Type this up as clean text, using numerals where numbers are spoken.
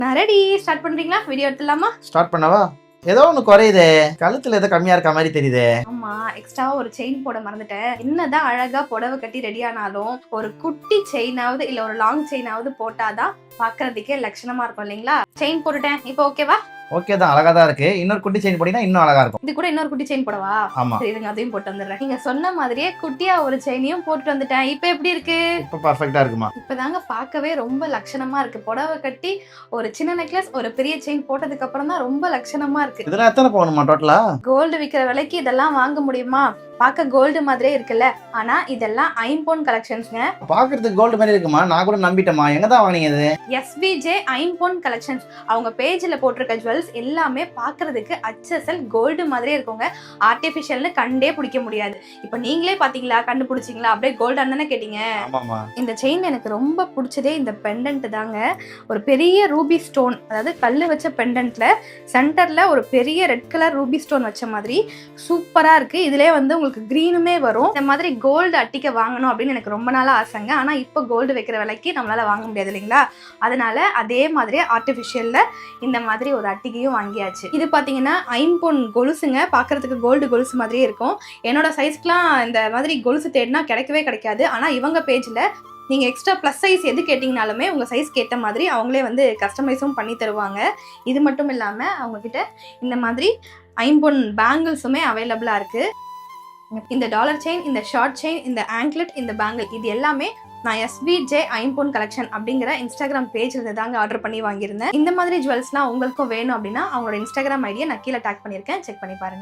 நான் ready. Start பண்றீங்களா? Video எடுத்துலாமா? Start பண்ணவா? ஏதோ ஒன்று குறையுதே, கழுத்துல ஏதோ கம்மியா இருக்க மாதிரி தெரியுது. ஆமா, எக்ஸ்ட்ராவா ஒரு செயின் போட மறந்துட்டேன். என்னதான் அழகா புடவை கட்டி ரெடி ஆனாலும் ஒரு குட்டி செயினாவது இல்ல ஒரு லாங் செயினாவது போட்டாதான் பாக்குறதுக்கே லட்சணமா இருக்கும் இல்லைங்களா? செயின் போட்டுட்டேன். இப்போ ஓகேவா? ஓகே தான், அழகா தான் இருக்கு. இன்னொரு குட்டி செயின் போட்டீங்கன்னா இன்னும் அழகா இருக்கும். இது கூட இன்னொரு குட்டி செயின் போடவா? ஆமா, சரி, இருங்க, அதையும் போட்டு வந்துடுறேன். நீங்க சொன்ன மாதிரியே குட்டியா ஒரு செயினையும் போட்டுட்டு வந்துட்டேன். இப்போ எப்படி இருக்கு? இப்போ பர்ஃபெக்ட்டா இருக்குமா? இப்பதாங்க பார்க்கவே ரொம்ப லட்சணமா இருக்கு. புடவை கட்டி ஒரு சின்ன நெக்லஸ் ஒரு பெரிய செயின் போட்டதுக்கு அப்புறம் தான் ரொம்ப லட்சணமா இருக்கு. இதெல்லாம் எத்தனை போகணுமா டோட்டலா? கோல்டு விக்கிற விலைக்கு இதெல்லாம் வாங்க முடியுமா? பார்க்க கோல்டு மாதிரியே இருக்குல்ல, ஆனா இதெல்லாம் ஐம்பொன் கலெக்ஷன்ஸ்ங்க. பாக்குறதுக்கு கோல்டு மாதிரி இருக்குமா? நான் கூட நம்பிட்டேமா. எங்க தான் வாங்குனீங்க இது? SVJ ஐம்பொன் கலெக்ஷன்ஸ். அவங்க பேஜ்ல போட்டிருக்க ஜுவல்ஸ் எல்லாமே பார்க்கிறதுக்கு HSL கோல்டு மாதிரியே இருக்குங்க. ஆர்டிபிஷியல்னு கண்டே பிடிக்க முடியாது. இப்போ நீங்களே பாத்தீங்களா, கண்டுபிடிச்சிங்களா? அப்படியே கோல்டான்னு தானே கேட்டீங்க. ஆமாமா. இந்த செயின் எனக்கு ரொம்ப பிடிச்சதே இந்த பெண்டன்ட் தாங்க. ஒரு பெரிய ரூபி ஸ்டோன், அதாவது கல்லு வச்ச பெண்டன்ட்ல சென்டர்ல ஒரு பெரிய ரெட் கலர் ரூபி ஸ்டோன் வச்ச மாதிரி சூப்பரா இருக்கு. இதுலயே வந்து உங்களுக்கு கிரீனுமே வரும். இந்த மாதிரி கோல்டு அட்டிக்க வாங்கணும் அப்படின்னு எனக்கு ரொம்ப நாளா ஆசைங்க. ஆனா இப்போ கோல்டு வைக்கிற விலைக்கு நம்மளால வாங்க முடியாது இல்லைங்களா? அதனால அதே மாதிரி ஆர்டிபிஷியல்ல இந்த மாதிரி ஒரு அட்டிகையும் வாங்கியாச்சு. இது பாத்தீங்கன்னா ஐம்பொன் கொலுசுங்க. பாக்குறதுக்கு கோல்டு கொலுசு மாதிரியே இருக்கும். என்னோட சைஸ்க்குலாம் இந்த மாதிரி கொலுசு தேடினா கிடைக்கவே கிடைக்காது. ஆனா இவங்க பேஜ்ல நீங்க எக்ஸ்ட்ரா ப்ளஸ் சைஸ் எது கேட்டிங்கனாலுமே உங்க சைஸ்க்கு ஏற்ற மாதிரி அவங்களே வந்து கஸ்டமைஸும் பண்ணி தருவாங்க. இது மட்டும் இல்லாம அவங்க கிட்ட இந்த மாதிரி ஐம்பொன் பேங்கிள்ஸுமே அவைலபிளா இருக்கு. இந்த டாலர் செயின், இந்த ஷார்ட் செயின், இந்த ஆங்க்லெட், இந்த பேங்கிள், இது எல்லாமே நான் SVJ ஐம்பொன் கலெக்ஷன் அப்படிங்கிற இன்ஸ்டாகிராம் பேஜ்ல தாங்க ஆர்டர் பண்ணி வாங்கியிருந்தேன். இந்த மாதிரி ஜுவல்ஸ்லாம் உங்களுக்கும் வேணும் அப்படின்னா அவங்களோட இன்ஸ்டாகிராம் ஐடியை நான் கீழே டேக் பண்ணியிருக்கேன், செக் பண்ணி பாருங்க.